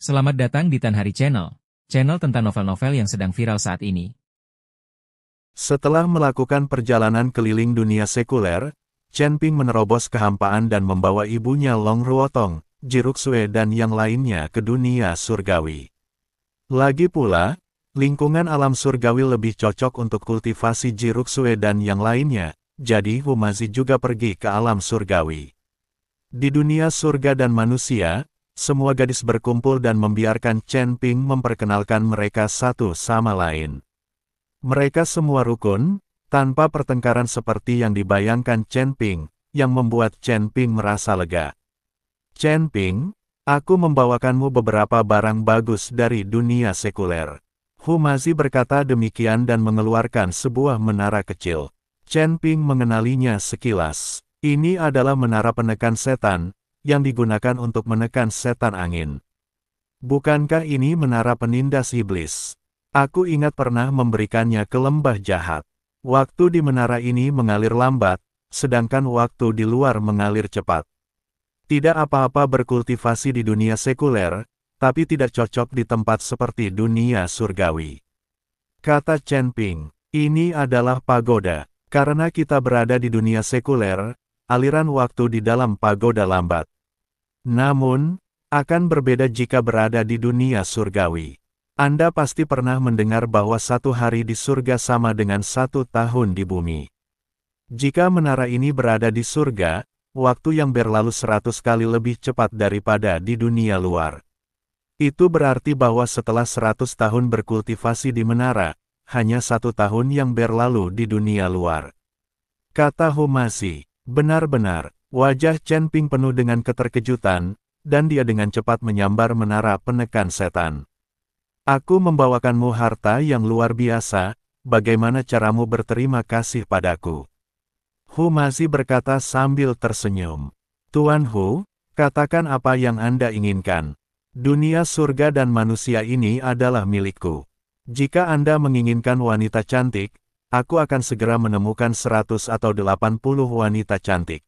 Selamat datang di Tan Hari Channel, channel tentang novel-novel yang sedang viral saat ini. Setelah melakukan perjalanan keliling dunia sekuler, Chen Ping menerobos kehampaan dan membawa ibunya Long Ruotong, Jiruksue dan yang lainnya ke dunia surgawi. Lagi pula, lingkungan alam surgawi lebih cocok untuk kultivasi Jiruksue dan yang lainnya, jadi Humazi juga pergi ke alam surgawi. Di dunia surga dan manusia, semua gadis berkumpul dan membiarkan Chen Ping memperkenalkan mereka satu sama lain. Mereka semua rukun, tanpa pertengkaran seperti yang dibayangkan Chen Ping, yang membuat Chen Ping merasa lega. Chen Ping, aku membawakanmu beberapa barang bagus dari dunia sekuler. Humazi berkata demikian dan mengeluarkan sebuah menara kecil. Chen Ping mengenalinya sekilas. Ini adalah menara penekan setan, yang digunakan untuk menekan setan angin. Bukankah ini menara penindas iblis? Aku ingat pernah memberikannya ke lembah jahat. Waktu di menara ini mengalir lambat, sedangkan waktu di luar mengalir cepat. Tidak apa-apa berkultivasi di dunia sekuler, tapi tidak cocok di tempat seperti dunia surgawi. Kata Chen Ping, ini adalah pagoda. Karena kita berada di dunia sekuler, aliran waktu di dalam pagoda lambat. Namun, akan berbeda jika berada di dunia surgawi. Anda pasti pernah mendengar bahwa satu hari di surga sama dengan 1 tahun di bumi. Jika menara ini berada di surga, waktu yang berlalu 100 kali lebih cepat daripada di dunia luar. Itu berarti bahwa setelah 100 tahun berkultivasi di menara, hanya 1 tahun yang berlalu di dunia luar. Kata Humazi, benar-benar, wajah Chen Ping penuh dengan keterkejutan, dan dia dengan cepat menyambar menara penekan setan. Aku membawakanmu harta yang luar biasa, bagaimana caramu berterima kasih padaku? Humazi berkata sambil tersenyum. Tuan Hu, katakan apa yang Anda inginkan. Dunia surga dan manusia ini adalah milikku. Jika Anda menginginkan wanita cantik, aku akan segera menemukan 100 atau 80 wanita cantik.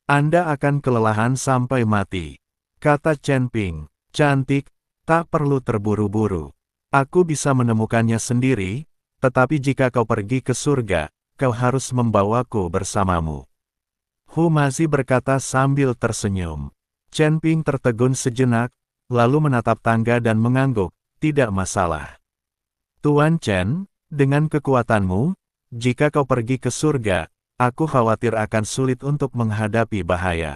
Anda akan kelelahan sampai mati. Kata Chen Ping, cantik, tak perlu terburu-buru. Aku bisa menemukannya sendiri, tetapi jika kau pergi ke surga, kau harus membawaku bersamamu. Humazi berkata sambil tersenyum. Chen Ping tertegun sejenak, lalu menatap tangga dan mengangguk, tidak masalah. Tuan Chen, dengan kekuatanmu, jika kau pergi ke surga, aku khawatir akan sulit untuk menghadapi bahaya.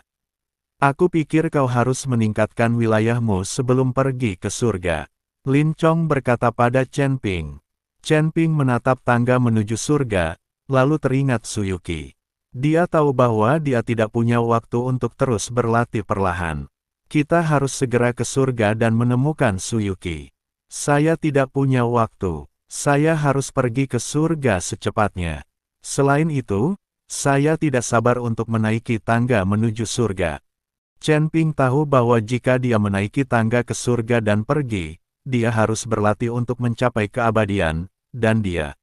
Aku pikir kau harus meningkatkan wilayahmu sebelum pergi ke surga. Lin Chong berkata pada Chen Ping. Chen Ping menatap tangga menuju surga, lalu teringat Suyuki. Dia tahu bahwa dia tidak punya waktu untuk terus berlatih perlahan. Kita harus segera ke surga dan menemukan Suyuki. Saya tidak punya waktu. Saya harus pergi ke surga secepatnya. Selain itu, saya tidak sabar untuk menaiki tangga menuju surga. Chen Ping tahu bahwa jika dia menaiki tangga ke surga dan pergi, dia harus berlatih untuk mencapai keabadian, dan dia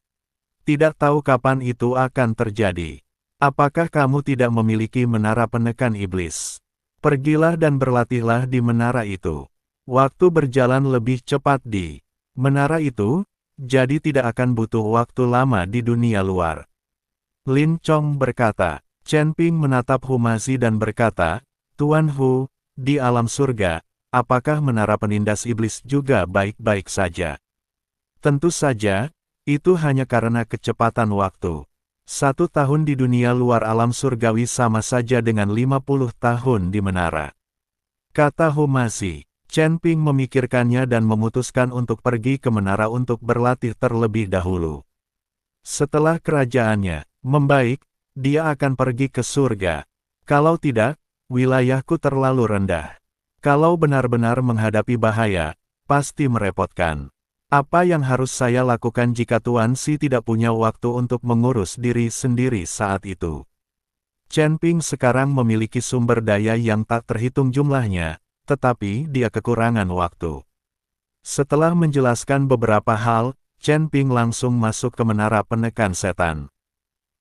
tidak tahu kapan itu akan terjadi. Apakah kamu tidak memiliki menara penekan iblis? Pergilah dan berlatihlah di menara itu. Waktu berjalan lebih cepat di menara itu, jadi tidak akan butuh waktu lama di dunia luar. Lin Chong berkata. Chen Ping menatap Humazi dan berkata, Tuan Hu, di alam surga, apakah menara penindas iblis juga baik-baik saja? Tentu saja, itu hanya karena kecepatan waktu. 1 tahun di dunia luar alam surgawi sama saja dengan 50 tahun di menara. Kata Humazi. Chen Ping memikirkannya dan memutuskan untuk pergi ke menara untuk berlatih terlebih dahulu. Setelah kerajaannya membaik, dia akan pergi ke surga. Kalau tidak, wilayahku terlalu rendah. Kalau benar-benar menghadapi bahaya, pasti merepotkan. Apa yang harus saya lakukan jika Tuan Si tidak punya waktu untuk mengurus diri sendiri saat itu? Chen Ping sekarang memiliki sumber daya yang tak terhitung jumlahnya, tetapi dia kekurangan waktu. Setelah menjelaskan beberapa hal, Chen Ping langsung masuk ke menara penekan setan.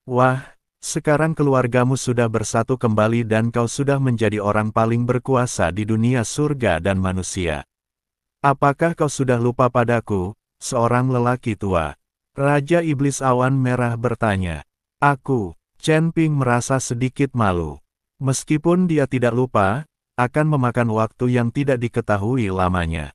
Wah! Sekarang keluargamu sudah bersatu kembali dan kau sudah menjadi orang paling berkuasa di dunia surga dan manusia. Apakah kau sudah lupa padaku, seorang lelaki tua? Raja Iblis Awan Merah bertanya. Aku, Chen Ping merasa sedikit malu. Meskipun dia tidak lupa, akan memakan waktu yang tidak diketahui lamanya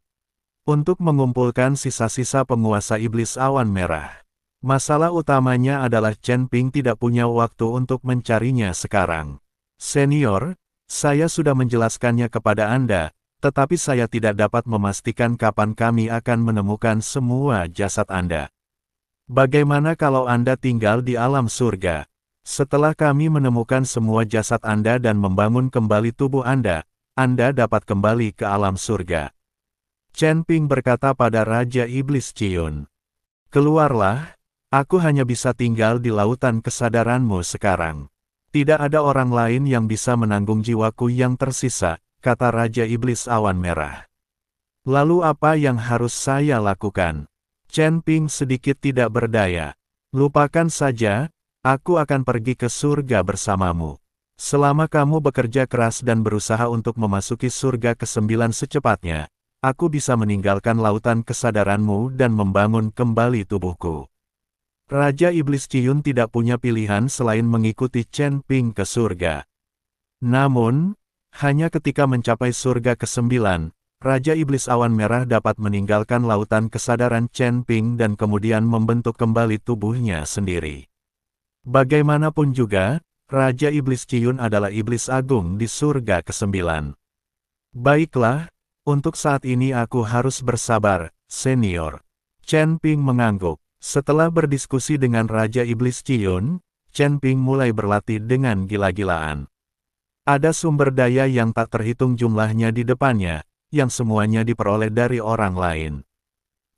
untuk mengumpulkan sisa-sisa penguasa Iblis Awan Merah. Masalah utamanya adalah Chen Ping tidak punya waktu untuk mencarinya sekarang. Senior, saya sudah menjelaskannya kepada Anda, tetapi saya tidak dapat memastikan kapan kami akan menemukan semua jasad Anda. Bagaimana kalau Anda tinggal di alam surga? Setelah kami menemukan semua jasad Anda dan membangun kembali tubuh Anda dapat kembali ke alam surga. Chen Ping berkata pada Raja Iblis Ciun. Keluarlah. Aku hanya bisa tinggal di lautan kesadaranmu sekarang. Tidak ada orang lain yang bisa menanggung jiwaku yang tersisa, kata Raja Iblis Awan Merah. Lalu apa yang harus saya lakukan? Chen Ping sedikit tidak berdaya. Lupakan saja, aku akan pergi ke surga bersamamu. Selama kamu bekerja keras dan berusaha untuk memasuki surga ke-9 secepatnya, aku bisa meninggalkan lautan kesadaranmu dan membangun kembali tubuhku. Raja Iblis Ciun tidak punya pilihan selain mengikuti Chen Ping ke surga. Namun, hanya ketika mencapai surga ke-9, Raja Iblis Awan Merah dapat meninggalkan lautan kesadaran Chen Ping dan kemudian membentuk kembali tubuhnya sendiri. Bagaimanapun juga, Raja Iblis Ciun adalah iblis agung di surga ke-9. Baiklah, untuk saat ini aku harus bersabar, senior. Chen Ping mengangguk. Setelah berdiskusi dengan Raja Iblis Ciun, Chen Ping mulai berlatih dengan gila-gilaan. Ada sumber daya yang tak terhitung jumlahnya di depannya, yang semuanya diperoleh dari orang lain.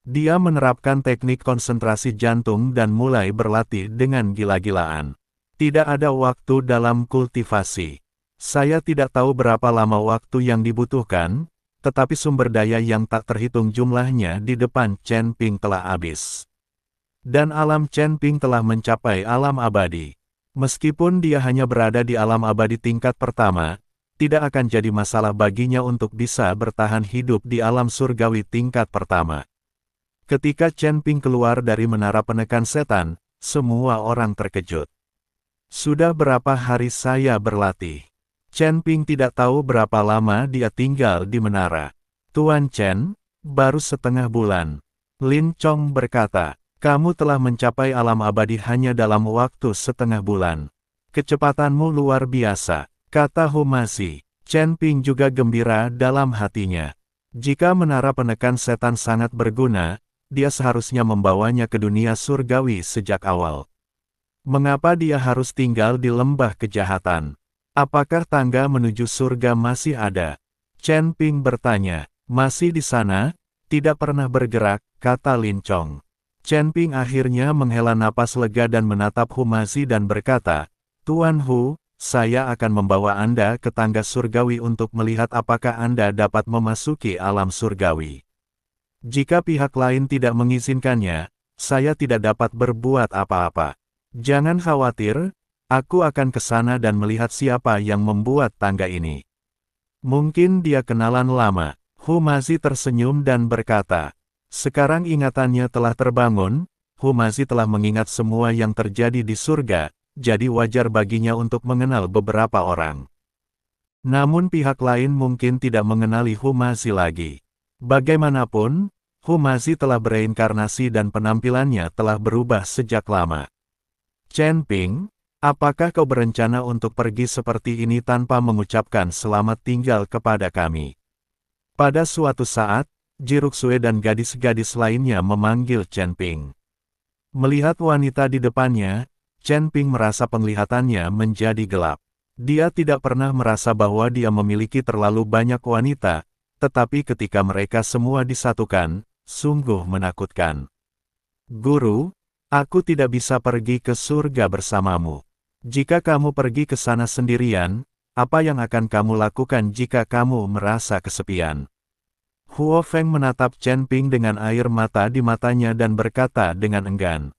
Dia menerapkan teknik konsentrasi jantung dan mulai berlatih dengan gila-gilaan. Tidak ada waktu dalam kultivasi. Saya tidak tahu berapa lama waktu yang dibutuhkan, tetapi sumber daya yang tak terhitung jumlahnya di depan Chen Ping telah habis. Dan alam Chen Ping telah mencapai alam abadi. Meskipun dia hanya berada di alam abadi tingkat pertama, tidak akan jadi masalah baginya untuk bisa bertahan hidup di alam surgawi tingkat pertama. Ketika Chen Ping keluar dari menara penekan setan, semua orang terkejut. Sudah berapa hari saya berlatih? Chen Ping tidak tahu berapa lama dia tinggal di menara. Tuan Chen, baru setengah bulan. Lin Chong berkata. Kamu telah mencapai alam abadi hanya dalam waktu setengah bulan. Kecepatanmu luar biasa, kata Humasi. Chen Ping juga gembira dalam hatinya. Jika menara penekan setan sangat berguna, dia seharusnya membawanya ke dunia surgawi sejak awal. Mengapa dia harus tinggal di lembah kejahatan? Apakah tangga menuju surga masih ada? Chen Ping bertanya. Masih di sana, tidak pernah bergerak, kata Lin Chong. Chen Ping akhirnya menghela napas lega dan menatap Humasi dan berkata, Tuan Hu, saya akan membawa Anda ke tangga surgawi untuk melihat apakah Anda dapat memasuki alam surgawi. Jika pihak lain tidak mengizinkannya, saya tidak dapat berbuat apa-apa. Jangan khawatir, aku akan ke sana dan melihat siapa yang membuat tangga ini. Mungkin dia kenalan lama. Humasi tersenyum dan berkata, sekarang ingatannya telah terbangun, Humasi telah mengingat semua yang terjadi di surga, jadi wajar baginya untuk mengenal beberapa orang. Namun pihak lain mungkin tidak mengenali Humasi lagi. Bagaimanapun, Humasi telah bereinkarnasi dan penampilannya telah berubah sejak lama. Chen Ping, apakah kau berencana untuk pergi seperti ini tanpa mengucapkan selamat tinggal kepada kami? Pada suatu saat, Jiruksue dan gadis-gadis lainnya memanggil Chen Ping. Melihat wanita di depannya, Chen Ping merasa penglihatannya menjadi gelap. Dia tidak pernah merasa bahwa dia memiliki terlalu banyak wanita, tetapi ketika mereka semua disatukan, sungguh menakutkan. Guru, aku tidak bisa pergi ke surga bersamamu. Jika kamu pergi ke sana sendirian, apa yang akan kamu lakukan jika kamu merasa kesepian? Huo Feng menatap Chen Ping dengan air mata di matanya dan berkata dengan enggan.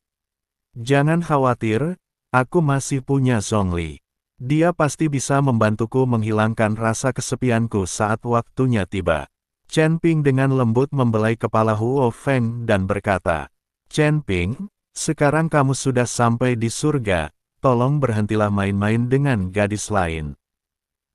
Jangan khawatir, aku masih punya Zhongli. Dia pasti bisa membantuku menghilangkan rasa kesepianku saat waktunya tiba. Chen Ping dengan lembut membelai kepala Huo Feng dan berkata, Chen Ping, sekarang kamu sudah sampai di surga, tolong berhentilah main-main dengan gadis lain.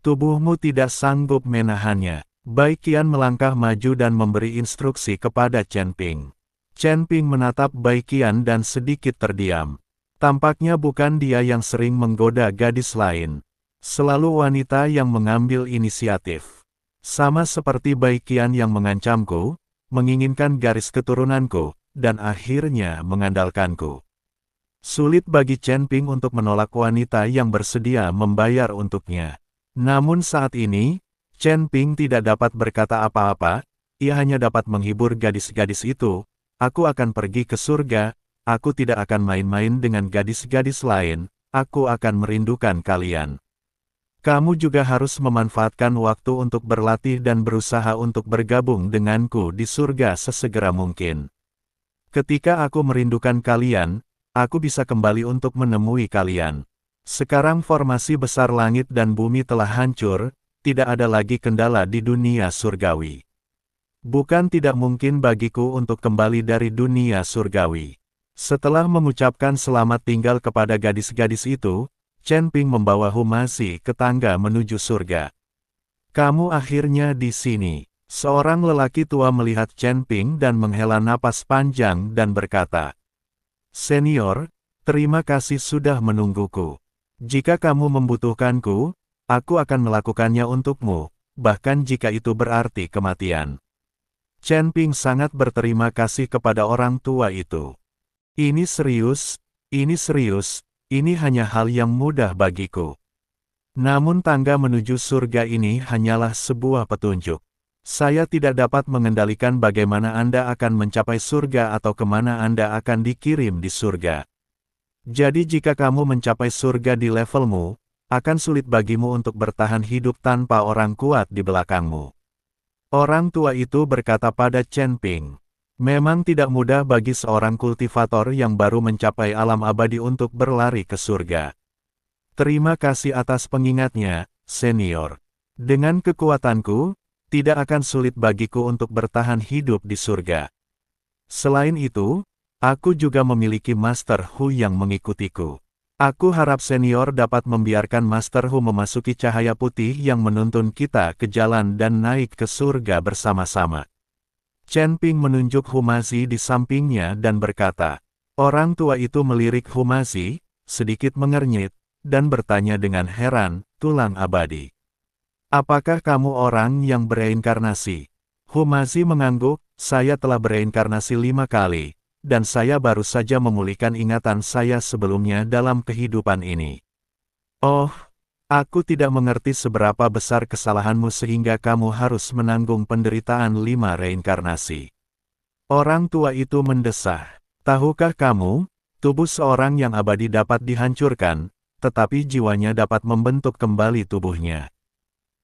Tubuhmu tidak sanggup menahannya. Bai Qian melangkah maju dan memberi instruksi kepada Chen Ping. Chen Ping menatap Bai Qian dan sedikit terdiam. Tampaknya bukan dia yang sering menggoda gadis lain. Selalu wanita yang mengambil inisiatif. Sama seperti Bai Qian yang mengancamku, menginginkan garis keturunanku, dan akhirnya mengandalkanku. Sulit bagi Chen Ping untuk menolak wanita yang bersedia membayar untuknya. Namun saat ini, Chen Ping tidak dapat berkata apa-apa, ia hanya dapat menghibur gadis-gadis itu. Aku akan pergi ke surga, aku tidak akan main-main dengan gadis-gadis lain, aku akan merindukan kalian. Kamu juga harus memanfaatkan waktu untuk berlatih dan berusaha untuk bergabung denganku di surga sesegera mungkin. Ketika aku merindukan kalian, aku bisa kembali untuk menemui kalian. Sekarang formasi besar langit dan bumi telah hancur, tidak ada lagi kendala di dunia surgawi. Bukan tidak mungkin bagiku untuk kembali dari dunia surgawi. Setelah mengucapkan selamat tinggal kepada gadis-gadis itu, Chen Ping membawa Humasi ke tangga menuju surga. Kamu akhirnya di sini. Seorang lelaki tua melihat Chen Ping dan menghela napas panjang dan berkata, Senior, terima kasih sudah menungguku. Jika kamu membutuhkanku, aku akan melakukannya untukmu, bahkan jika itu berarti kematian. Chen Ping sangat berterima kasih kepada orang tua itu. Ini serius, ini hanya hal yang mudah bagiku. Namun tangga menuju surga ini hanyalah sebuah petunjuk. Saya tidak dapat mengendalikan bagaimana Anda akan mencapai surga atau kemana Anda akan dikirim di surga. Jadi jika kamu mencapai surga di levelmu, akan sulit bagimu untuk bertahan hidup tanpa orang kuat di belakangmu. Orang tua itu berkata pada Chen Ping. Memang tidak mudah bagi seorang kultivator yang baru mencapai alam abadi untuk berlari ke surga. Terima kasih atas pengingatnya, senior. Dengan kekuatanku, tidak akan sulit bagiku untuk bertahan hidup di surga. Selain itu, aku juga memiliki Master Hu yang mengikutiku. Aku harap senior dapat membiarkan Master Hu memasuki cahaya putih yang menuntun kita ke jalan dan naik ke surga bersama-sama. Chen Ping menunjuk Humasi di sampingnya dan berkata, orang tua itu melirik Humasi, sedikit mengernyit, dan bertanya dengan heran, tulang abadi. Apakah kamu orang yang bereinkarnasi? Humasi mengangguk, saya telah bereinkarnasi 5 kali, dan saya baru saja memulihkan ingatan saya sebelumnya dalam kehidupan ini. Oh, aku tidak mengerti seberapa besar kesalahanmu sehingga kamu harus menanggung penderitaan 5 reinkarnasi. Orang tua itu mendesah. Tahukah kamu, tubuh seorang yang abadi dapat dihancurkan, tetapi jiwanya dapat membentuk kembali tubuhnya.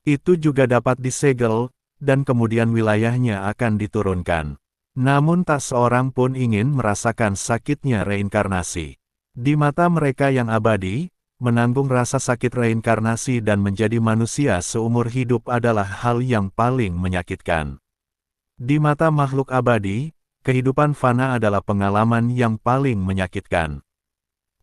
Itu juga dapat disegel, dan kemudian wilayahnya akan diturunkan. Namun tak seorang pun ingin merasakan sakitnya reinkarnasi. Di mata mereka yang abadi, menanggung rasa sakit reinkarnasi dan menjadi manusia seumur hidup adalah hal yang paling menyakitkan. Di mata makhluk abadi, kehidupan fana adalah pengalaman yang paling menyakitkan.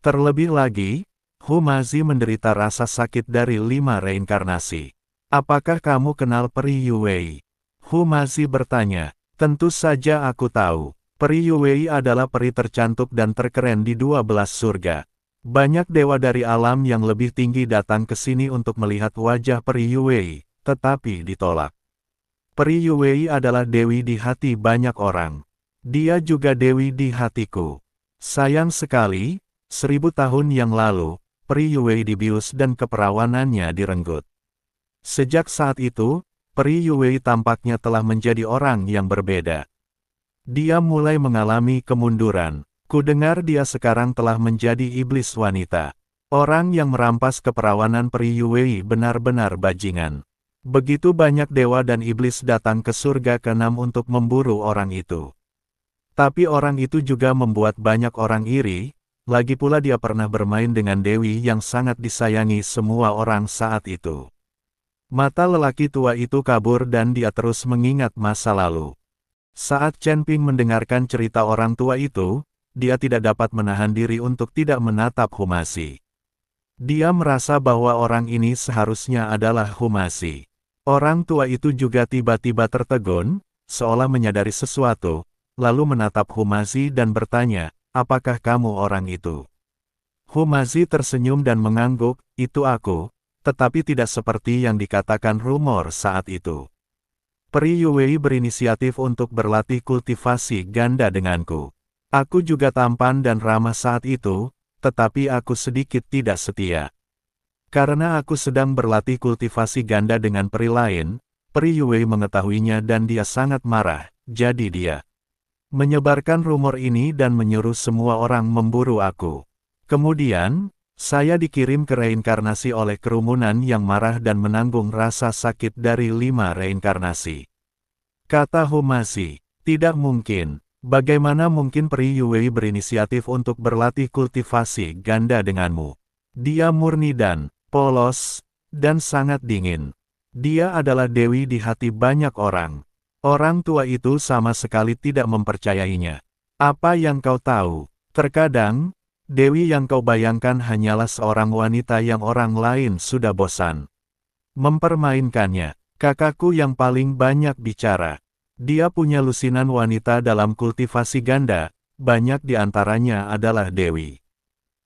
Terlebih lagi, Humasi menderita rasa sakit dari 5 reinkarnasi. Apakah kamu kenal Peri Yuwei? Humasi bertanya. Tentu saja aku tahu. Peri Yuwei adalah peri tercantik dan terkeren di 12 surga. Banyak dewa dari alam yang lebih tinggi datang ke sini untuk melihat wajah Peri Yuwei, tetapi ditolak. Peri Yuwei adalah dewi di hati banyak orang. Dia juga dewi di hatiku. Sayang sekali, 1000 tahun yang lalu, Peri Yuwei dibius dan keperawanannya direnggut. Sejak saat itu, Peri Yuwei tampaknya telah menjadi orang yang berbeda. Dia mulai mengalami kemunduran. Kudengar dia sekarang telah menjadi iblis wanita. Orang yang merampas keperawanan Peri Yuwei benar-benar bajingan. Begitu banyak dewa dan iblis datang ke surga ke-6 untuk memburu orang itu. Tapi orang itu juga membuat banyak orang iri, lagi pula dia pernah bermain dengan dewi yang sangat disayangi semua orang saat itu. Mata lelaki tua itu kabur dan dia terus mengingat masa lalu. Saat Chen Ping mendengarkan cerita orang tua itu, dia tidak dapat menahan diri untuk tidak menatap Humasi. Dia merasa bahwa orang ini seharusnya adalah Humasi. Orang tua itu juga tiba-tiba tertegun, seolah menyadari sesuatu, lalu menatap Humasi dan bertanya, apakah kamu orang itu? Humasi tersenyum dan mengangguk, itu aku, tetapi tidak seperti yang dikatakan rumor saat itu. Peri Yue berinisiatif untuk berlatih kultivasi ganda denganku. Aku juga tampan dan ramah saat itu, tetapi aku sedikit tidak setia. Karena aku sedang berlatih kultivasi ganda dengan peri lain, Peri Yue mengetahuinya dan dia sangat marah, jadi dia menyebarkan rumor ini dan menyuruh semua orang memburu aku. Kemudian, saya dikirim ke reinkarnasi oleh kerumunan yang marah dan menanggung rasa sakit dari 5 reinkarnasi. Kata Humasi, tidak mungkin. Bagaimana mungkin Peri Yue berinisiatif untuk berlatih kultivasi ganda denganmu? Dia murni dan polos, dan sangat dingin. Dia adalah dewi di hati banyak orang. Orang tua itu sama sekali tidak mempercayainya. Apa yang kau tahu? Terkadang, dewi yang kau bayangkan hanyalah seorang wanita yang orang lain sudah bosan mempermainkannya. Kakakku yang paling banyak bicara. Dia punya lusinan wanita dalam kultivasi ganda, banyak di antaranya adalah dewi.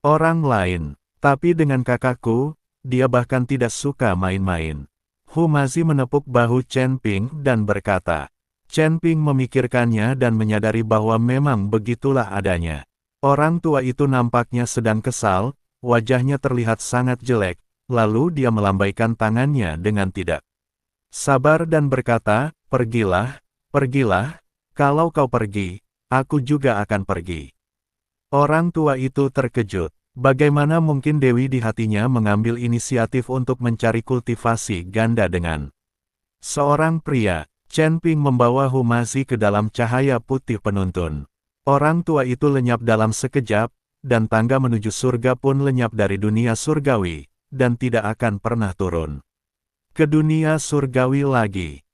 Orang lain, tapi dengan kakakku, dia bahkan tidak suka main-main. Humasi menepuk bahu Chen Ping dan berkata. Chen Ping memikirkannya dan menyadari bahwa memang begitulah adanya. Orang tua itu nampaknya sedang kesal, wajahnya terlihat sangat jelek, lalu dia melambaikan tangannya dengan tidak sabar dan berkata, pergilah, pergilah, kalau kau pergi, aku juga akan pergi. Orang tua itu terkejut. Bagaimana mungkin dewi di hatinya mengambil inisiatif untuk mencari kultivasi ganda dengan seorang pria? Chen Ping membawa Humasi ke dalam cahaya putih penuntun. Orang tua itu lenyap dalam sekejap, dan tangga menuju surga pun lenyap dari dunia surgawi, dan tidak akan pernah turun ke dunia surgawi lagi.